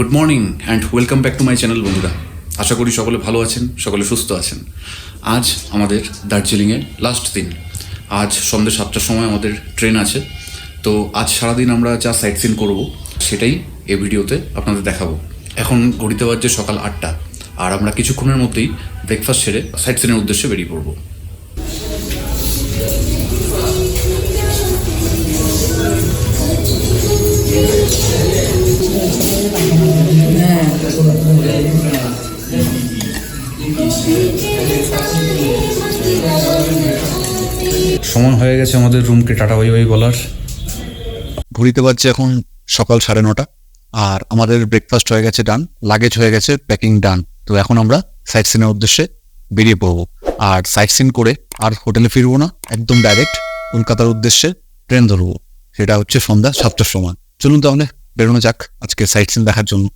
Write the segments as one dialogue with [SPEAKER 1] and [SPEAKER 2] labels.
[SPEAKER 1] Good morning and welcome back to my channel বন্ধুরা। আশা করি সকলে ভালো আছেন, সকলে সুস্থ আছেন। আজ আমাদের দার্জিলিংয়ের লাস্ট দিন। আজ সন্ধ্যে 7টার সময় আমাদের ট্রেন আছে। তো আজ সারাদিন আমরা যা সাইট সিন করবো সেটাই এই ভিডিওতে আপনাদের দেখাবো। এখন ঘড়িতে বাজছে সকাল 8টা, আর আমরা কিছুক্ষণের মধ্যেই ব্রেকফাস্ট সেরে সাইট সিনের উদ্দেশ্যে বেরিয়ে পড়বো। সময় হয়ে গেছে আমাদের রুমকে টাটা বাই বাই বলার।
[SPEAKER 2] ঘুরিতে পারছে এখন সকাল 9:30, আর আমাদের ব্রেকফাস্ট হয়ে গেছে ডান, লাগেজ হয়ে গেছে প্যাকিং ডান। তো এখন আমরা সাইট সিনের উদ্দেশ্যে বেরিয়ে পড়বো। আর সাইট সিন করে আর হোটেলে ফিরবো না, একদম ডাইরেক্ট কলকাতার উদ্দেশ্যে ট্রেন ধরবো। সেটা হচ্ছে সন্ধ্যা 7টার সময়। চলুন তাহলে বেরোনো যাক আজকে সাইট সিন দেখার জন্য।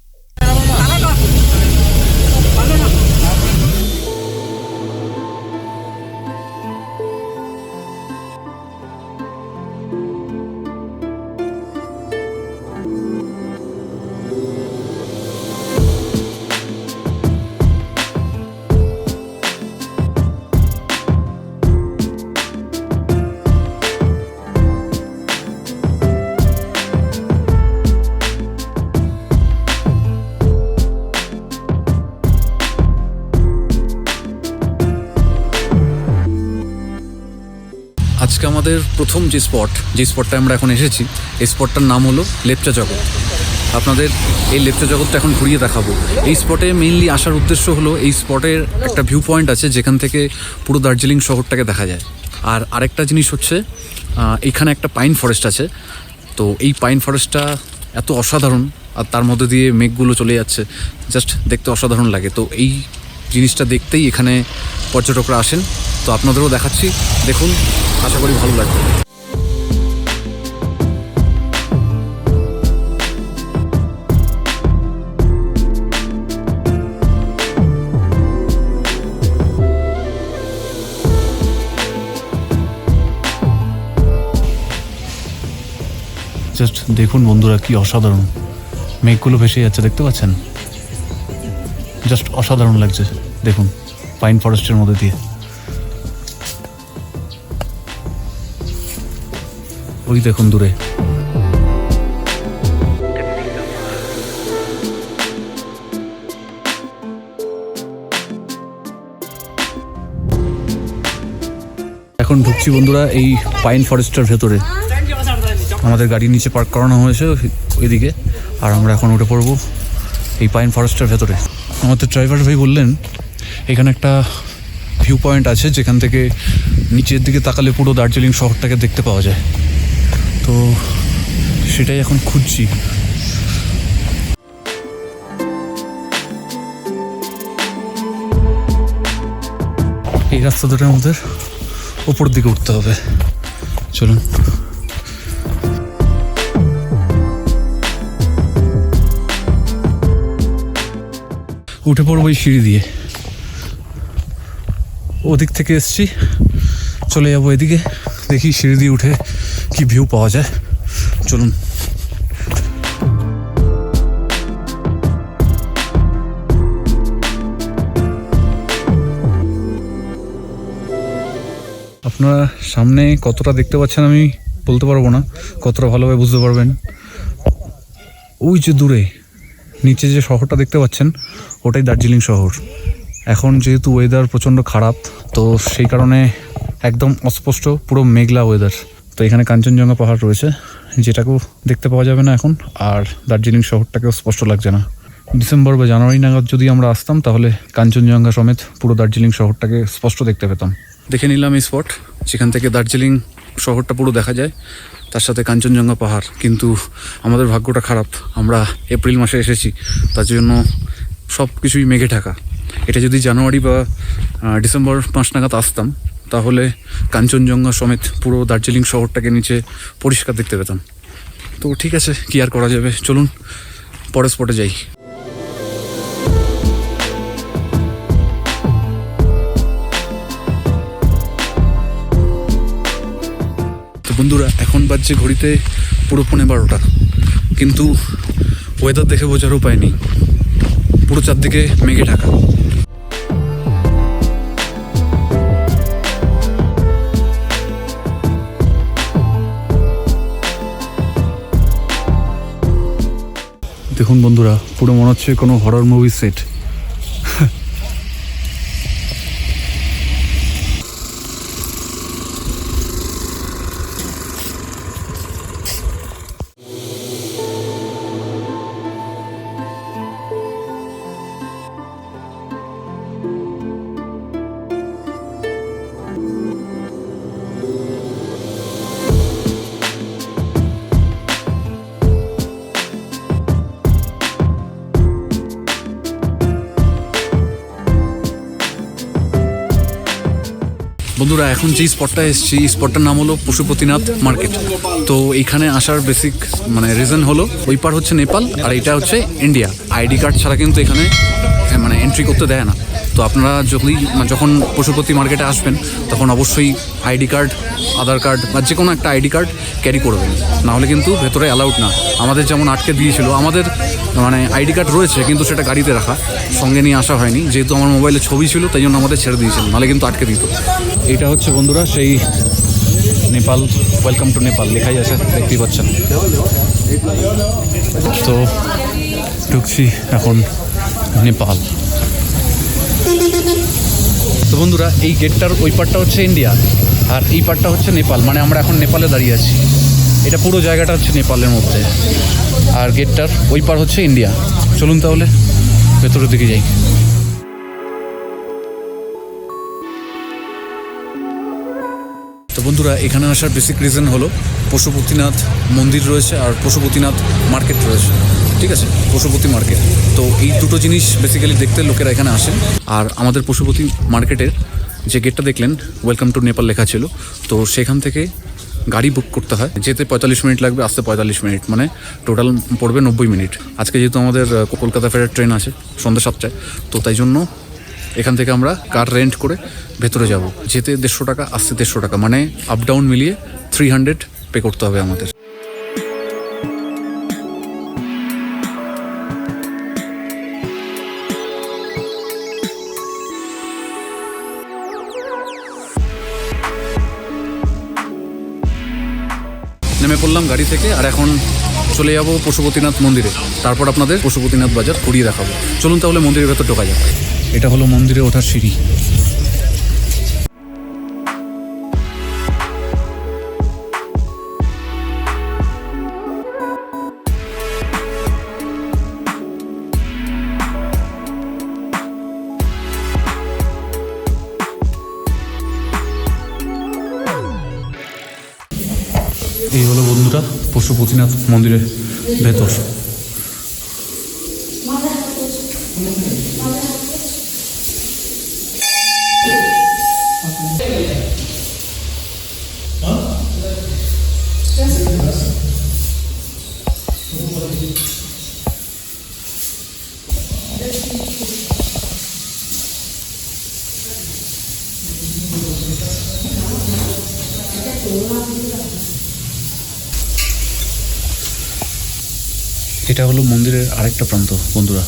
[SPEAKER 1] আজকে আমাদের প্রথম যে স্পটটা আমরা এখন এসেছি, এই স্পটটার নাম হলো লেপচা জগৎ। আপনাদের এই লেপচা জগৎটা এখন ঘুরিয়ে দেখাবো। এই স্পটে মেইনলি আসার উদ্দেশ্য হলো এই স্পটের একটা ভিউ পয়েন্ট আছে যেখান থেকে পুরো দার্জিলিং শহরটাকে দেখা যায়। আর আরেকটা জিনিস হচ্ছে এখানে একটা পাইন ফরেস্ট আছে। তো এই পাইন ফরেস্টটা এত অসাধারণ, আর তার মধ্যে দিয়ে মেঘগুলো চলে যাচ্ছে, জাস্ট দেখতে অসাধারণ লাগে। তো এই জিনিসটা দেখতেই এখানে পর্যটকরা আসেন। তো আপনাদেরও দেখাচ্ছি, দেখুন, আশা করি ভালো লাগবে।
[SPEAKER 3] জাস্ট দেখুন বন্ধুরা, কি অসাধারণ মেঘগুলো ভেসে যাচ্ছে, দেখতে পাচ্ছেন? জাস্ট অসাধারণ লাগছে। দেখুন পাইন ফরেস্টের মধ্যে দিয়ে, ওই দেখুন দূরে। এখন ঢুকছি বন্ধুরা এই পাইন ফরেস্টের ভেতরে। আমাদের গাড়ি নিচে পার্ক করানো হয়েছে ওইদিকে, আর আমরা এখন উঠে পড়বো এই পাইন ফরেস্টের ভেতরে। আমাদের ড্রাইভার ভাই বললেন এখানে একটা ভিউ পয়েন্ট আছে যেখান থেকে নিচের দিকে তাকালে পুরো দার্জিলিং শহরটাকে দেখতে পাওয়া যায়। তো সেটাই এখন খুঁজছি। এই রাস্তা দুটোর মধ্যে ওপর দিকে উঠতে হবে, চলুন। উঠে পড়বো এই সিঁড়ি দিয়ে। ওদিক থেকে এসছি, চলে যাবো এদিকে, দেখি সিঁড়ি দিয়ে উঠে কি ভিউ পাওয়া যায়। চলুন। আপনারা সামনে কতটা দেখতে পাচ্ছেন আমি বলতে পারবো না, কতটা ভালোভাবে বুঝতে পারবেন। ওই যে দূরে নিচে যে শহরটা দেখতে পাচ্ছেন, ওটাই দার্জিলিং শহর। এখন যেহেতু ওয়েদার প্রচণ্ড খারাপ, তো সেই কারণে একদম অস্পষ্ট, পুরো মেঘলা ওয়েদার। তো এখানে কাঞ্চনজঙ্ঘা পাহাড় রয়েছে, যেটাকেও দেখতে পাওয়া যাবে না এখন, আর দার্জিলিং শহরটাকেও স্পষ্ট লাগছে না। ডিসেম্বর বা জানুয়ারি নাগাদ যদি আমরা আসতাম, তাহলে কাঞ্চনজঙ্ঘা সমেত পুরো দার্জিলিং শহরটাকে স্পষ্ট দেখতে পেতাম।
[SPEAKER 1] দেখে নিলাম এই স্পট যেখান থেকে দার্জিলিং শহরটা পুরো দেখা যায়, তার সাথে কাঞ্চনজঙ্ঘা পাহাড়। কিন্তু আমাদের ভাগ্যটা খারাপ, আমরা এপ্রিল মাসে এসেছি, তার জন্য সব কিছুই মেঘে ঢাকা। এটা যদি জানুয়ারি বা ডিসেম্বর মাস নাগাদ আসতাম, তাহলে কাঞ্চনজঙ্ঘা সমেত পুরো দার্জিলিং শহরটাকে নিচে পরিষ্কার দেখতে পেতাম। তো ঠিক আছে, কি আর করা যাবে, চলুন পরের স্পটে যাই। বন্ধুরা এখন বাজছে ঘড়িতে পুরো 12:30, কিন্তু ওয়েদার দেখে বোঝার উপায় নেই, পুরো চারদিকে মেঘে ঢাকা। দেখুন বন্ধুরা, পুরো মনে হচ্ছে কোনো হরর মুভি সেট। বন্ধুরা, এখন যে স্পটটা এসেছি, এই স্পটটার নাম হলো পশুপতিনাথ মার্কেট। তো এইখানে আসার বেসিক রিজন হলো ওই পার হচ্ছে নেপাল আর এটা হচ্ছে ইন্ডিয়া। আইডি কার্ড ছাড়া কিন্তু এখানে এন্ট্রি করতে দেয় না। তো আপনারা যখন পশুপতি মার্কেটে আসবেন তখন অবশ্যই আইডি কার্ড, আধার কার্ড বা যে কোনো একটা আইডি কার্ড ক্যারি করবেন, নাহলে কিন্তু ভেতরে অ্যালাউড না। আমাদের যেমন আটকে দিয়েছিল, আমাদের আইডি কার্ড রয়েছে কিন্তু সেটা গাড়িতে রাখা, সঙ্গে নিয়ে আসা হয়নি। যেহেতু আমার মোবাইলে ছবি ছিল তাই জন্য আমাদের ছেড়ে দিয়েছিল, নাহলে কিন্তু আটকে দিত। এটা হচ্ছে বন্ধুরা সেই নেপাল, ওয়েলকাম টু নেপাল লেখাই আছে, দেখতেই পাচ্ছেন। তো ঢুকছি এখন নেপাল। তো বন্ধুরা, এই গেটটার ওই পারটা হচ্ছে ইন্ডিয়া আর এই পারটা হচ্ছে নেপাল, মানে আমরা এখন নেপালে দাঁড়িয়ে আছি। এটা পুরো জায়গাটা হচ্ছে নেপালের মধ্যে, আর গেটটার ওই পার হচ্ছে ইন্ডিয়া। চলুন তাহলে ভেতরের দিকে যাই। তো বন্ধুরা, এখানে আসার বেসিক রিজন হলো পশুপতিনাথ মন্দির রয়েছে আর পশুপতিনাথ মার্কেট রয়েছে, ঠিক আছে, পশুপতি মার্কেট। তো এই দুটো জিনিস বেসিক্যালি দেখতে লোকেরা এখানে আসেন। আর আমাদের পশুপতি মার্কেটের যে গেটটা দেখলেন, ওয়েলকাম টু নেপাল লেখা ছিল, তো সেখান থেকে গাড়ি বুক করতে হয়। যেতে 45 মিনিট লাগবে, আসতে 45 মিনিট, মানে টোটাল পড়বে 90 মিনিট। আজকে যেহেতু আমাদের কলকাতা ফেরার ট্রেন আছে সন্ধ্যা 7টায়, তো তাই জন্য এখান থেকে আমরা কার রেন্ট করে ভেতরে যাব। যেতে 150 টাকা, আসতে 150 টাকা, মানে আপ ডাউন মিলিয়ে 300 পে করতে হবে আমাদের। নেমে পড়লাম গাড়ি থেকে আর এখন চলে যাব পশুপতিনাথ মন্দিরে। তারপর আপনাদের পশুপতিনাথ বাজার ঘুরিয়ে দেখাবো। চলুন তাহলে মন্দিরের ভেতর ঢোকা যাক। এটা হলো মন্দিরে ওঠার সিঁড়ি। এই হলো বন্ধুরা পশুপতিনাথ মন্দিরের ভেতর। এটা হলো মন্দিরের আরেকটা প্রান্ত বন্ধুরা।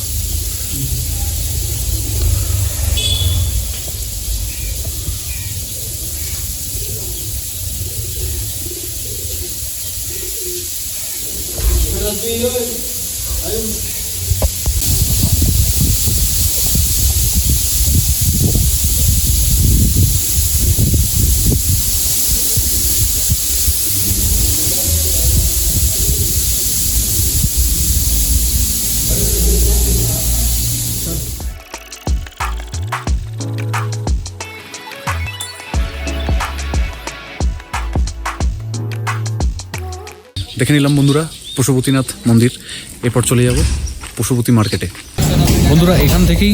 [SPEAKER 1] দেখে নিলাম বন্ধুরা পশুপতিনাথ মন্দির। এরপর চলে যাব পশুপতি মার্কেটে। বন্ধুরা, এখান থেকেই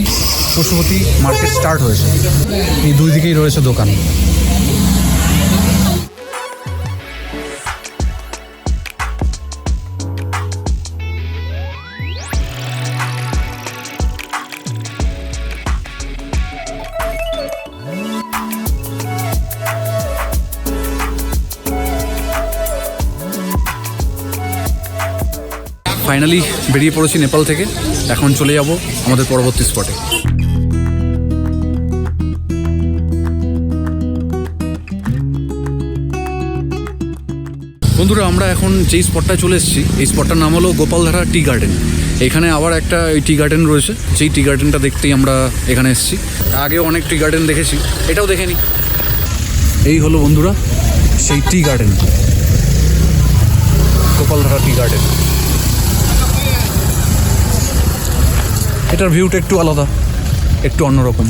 [SPEAKER 1] পশুপতি মার্কেট স্টার্ট হয়েছে। এই দুই দিকেই রয়েছে দোকান। ফাইনালি বেরিয়ে পড়েছি নেপাল থেকে। এখন চলে যাব আমাদের পরবর্তী স্পটে। বন্ধুরা, আমরা এখন যেই স্পটটায় চলে এসেছি এই স্পটটার নাম হলো গোপালধারা টি গার্ডেন। এখানে আবার একটা এই টি গার্ডেন রয়েছে, যেই টি গার্ডেনটা দেখতেই আমরা এখানে এসেছি। আগেও অনেক টি গার্ডেন দেখেছি, এটাও দেখে নিই। এই হলো বন্ধুরা সেই tea garden, Gopaldhara tea garden. এটার ভিউটা একটু আলাদা, একটু অন্যরকম।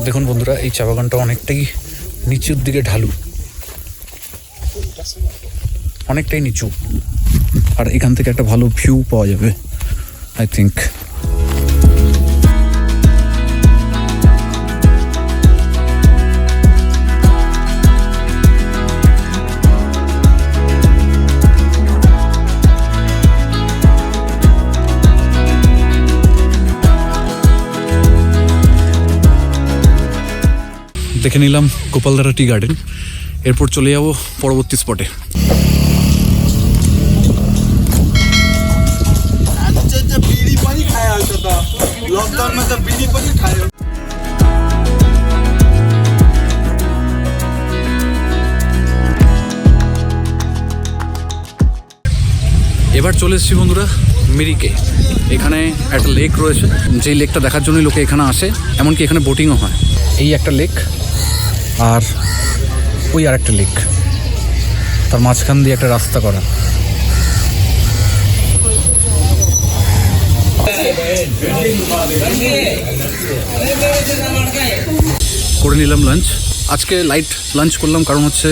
[SPEAKER 1] দেখুন বন্ধুরা, এই চা বাগানটা অনেকটাই নিচুর দিকে ঢালু, অনেকটাই নিচু, আর এখান থেকে একটা ভালো ভিউ পাওয়া যাবে আই থিঙ্ক। দেখে নিলাম গোপালধারা টি গার্ডেন। এরপর চলে যাব পরবর্তী স্পটে।
[SPEAKER 4] बीड़ी पनि खाइहाल्छ त, लकडाउनमा त बीड़ी पनि खायो।
[SPEAKER 1] এবার চলে এসেছি বন্ধুরা মিরিকে। এখানে একটা লেক রয়েছে, যেই লেকটা দেখার জন্যই লোকে এখানে আসে, এমনকি এখানে বোটিংও হয়। এই একটা লেক, আর ওই আর একটা লেক, তার মাঝখান দিয়ে একটা রাস্তা করা। করে নিলাম লাঞ্চ। আজকে লাইট লাঞ্চ করলাম, কারণ হচ্ছে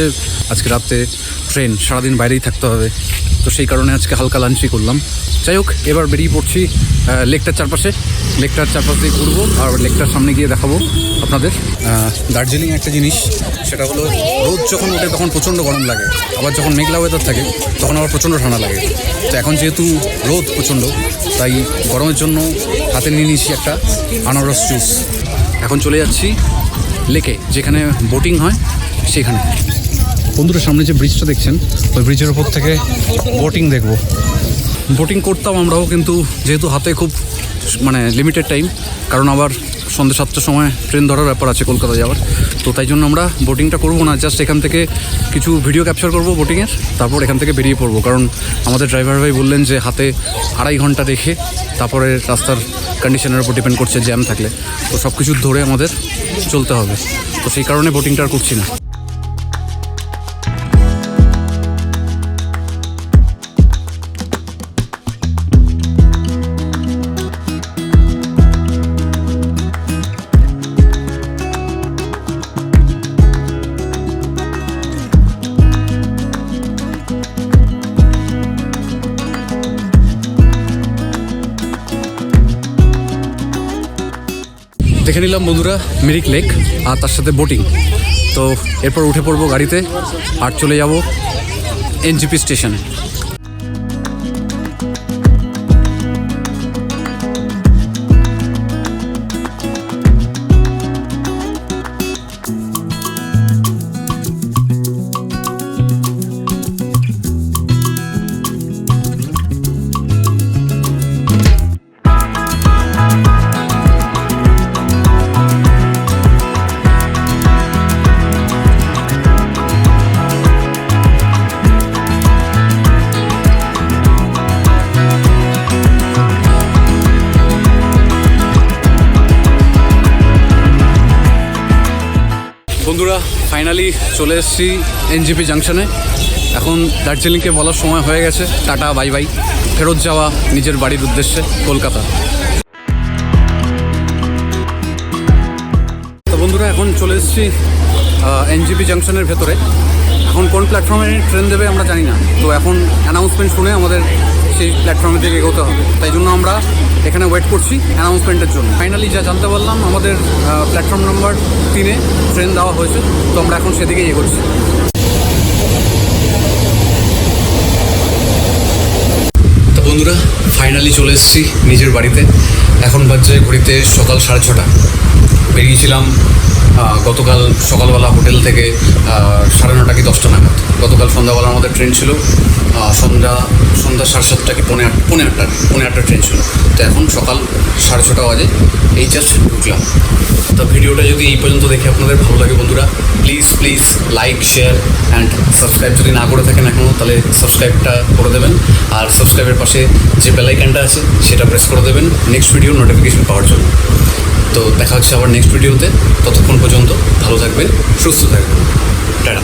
[SPEAKER 1] আজকে রাতে ট্রেন, সারাদিন বাইরেই থাকতে হবে, তো সেই কারণে আজকে হালকা লাঞ্চই করলাম। যাই হোক, এবার বেরিয়ে পড়ছি লেকটার চারপাশে। লেকটার চারপাশ দিয়ে ঘুরবো, আর লেকটার সামনে গিয়ে দেখাবো আপনাদের। দার্জিলিং একটা জিনিস, সেটা হলো রোদ যখন ওঠে তখন প্রচণ্ড গরম লাগে, আবার যখন মেঘলা ওয়েদার থাকে তখন আবার প্রচণ্ড ঠান্ডা লাগে। তো এখন যেহেতু রোদ প্রচণ্ড, তাই গরমের জন্য হাতে নিয়ে নিয়েছি একটা আনারস জুস। এখন চলে যাচ্ছি লেকে, যেখানে বোটিং হয় সেখানে। বন্ধুরা, সামনে যে ব্রিজটা দেখছেন, ওই ব্রিজের ওপর থেকে বোটিং দেখবো। বোটিং করতাম আমরাও, কিন্তু যেহেতু হাতে খুব লিমিটেড টাইম, কারণ আবার সন্ধ্যে 7টার সময় ট্রেন ধরার ব্যাপার আছে কলকাতা যাওয়ার, তো তাই জন্য আমরা বোটিংটা করবো না। জাস্ট এখান থেকে কিছু ভিডিও ক্যাপচার করবো বোটিংয়ের, তারপর এখান থেকে বেরিয়ে পড়বো। কারণ আমাদের ড্রাইভার ভাই বললেন যে হাতে 2.5 ঘন্টা রেখে তারপরে রাস্তার কন্ডিশনের উপর ডিপেন্ড করছে, জ্যাম থাকলে তো সব কিছু ধরে আমাদের চলতে হবে, তো সেই কারণে বোটিংটা আর করছি না। দেখে নিলাম বন্ধুরা মিরিক লেক, আর তার সাথে বোটিং। তো এরপর উঠে পড়বো গাড়িতে আর চলে যাব এনজিপি স্টেশনে। বন্ধুরা, ফাইনালি চলে এসেছি এনজিপি জাংশনে। এখন দার্জিলিংকে বলার সময় হয়ে গেছে, টাটা বাই বাই, ফেরত যাওয়া নিজের বাড়ির উদ্দেশ্যে কলকাতা। তো বন্ধুরা, এখন চলে এসেছি এনজিপি জাংশনের ভেতরে। এখন কোন প্ল্যাটফর্মে ট্রেন দেবে আমরা জানি না, তো এখন অ্যানাউন্সমেন্ট শুনে আমাদের সেই প্ল্যাটফর্মের দিকে এগোতে হবে। তাই জন্য আমরা এখানে ওয়েট করছি অ্যানাউন্সমেন্টের জন্য। ফাইনালি যা জানতে পারলাম, আমাদের প্ল্যাটফর্ম নাম্বার 3-এ ট্রেন দেওয়া হয়েছে, তো আমরা এখন সেদিকেই এগোচ্ছি। তো বন্ধুরা, ফাইনালি চলে এসেছি নিজের বাড়িতে। এখন বাজছে ঘড়িতে সকাল 6:30। বেরিয়েছিলাম গতকাল সকালবেলা হোটেল থেকে 9:30 কি 10টা নাগাদ। গতকাল সন্ধ্যাবেলা আমাদের ট্রেন ছিল সন্ধ্যা 7:30 কি পৌনে আটটা ট্রেন ছিল। তো এখন সকাল 6:30 বাজে, এই জাস্ট ঢুকলাম। তো ভিডিওটা যদি এই পর্যন্ত দেখে আপনাদের ভালো লাগে বন্ধুরা, please like, share and subscribe যদি না করে থাকেন এখনও, তাহলে সাবস্ক্রাইবটা করে দেবেন। আর সাবস্ক্রাইবের পাশে যে বেল আইকনটা আছে সেটা প্রেস করে দেবেন নেক্সট ভিডিও নোটিফিকেশন পাওয়ার জন্য। তো দেখা হচ্ছে আবার নেক্সট ভিডিওতে। ততক্ষণ পর্যন্ত ভালো থাকবেন, সুস্থ থাকবেন, টাটা।